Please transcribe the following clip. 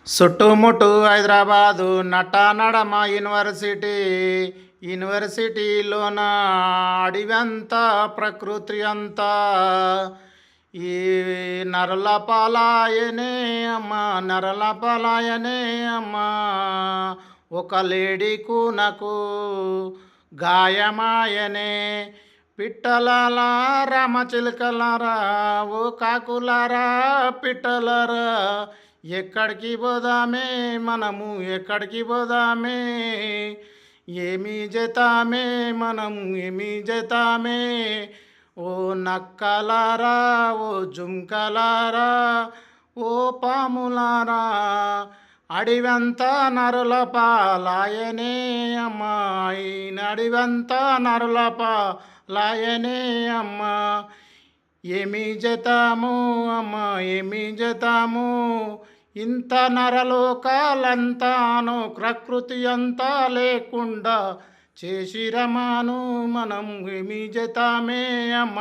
చుట్టుముట్టు హైదరాబాదు నడమ యూనివర్సిటీలోన అడివంతా ప్రకృతి అంతా ఈ నరల పాలాయనే అమ్మ నరల పాలాయనే అమ్మ ఒక లేడీకు నాకు గాయమాయనే పిట్టలారా రామచిలుకలారా ఓ కాకులారా పిట్టలారా ఎక్కడికి పోదామే మనము ఎక్కడికి పోదామే ఏమి చేతామే మనము ఏమి చేతామే ఓ నక్కలారా ఓ జుంకలారా ఓ పాములారా అడివంతా నరుల పాలాయనే అమ్మాయి అడివంతా నరుల పాలాయనే అమ్మ ఏమి చేతాము అమ్మ ఏమి చేతాము ఇంత నరలోకాలంతాను ప్రకృతి అంతా లేకుండా చేసిరమాను మనం ఏమి చేతామే అమ్మ.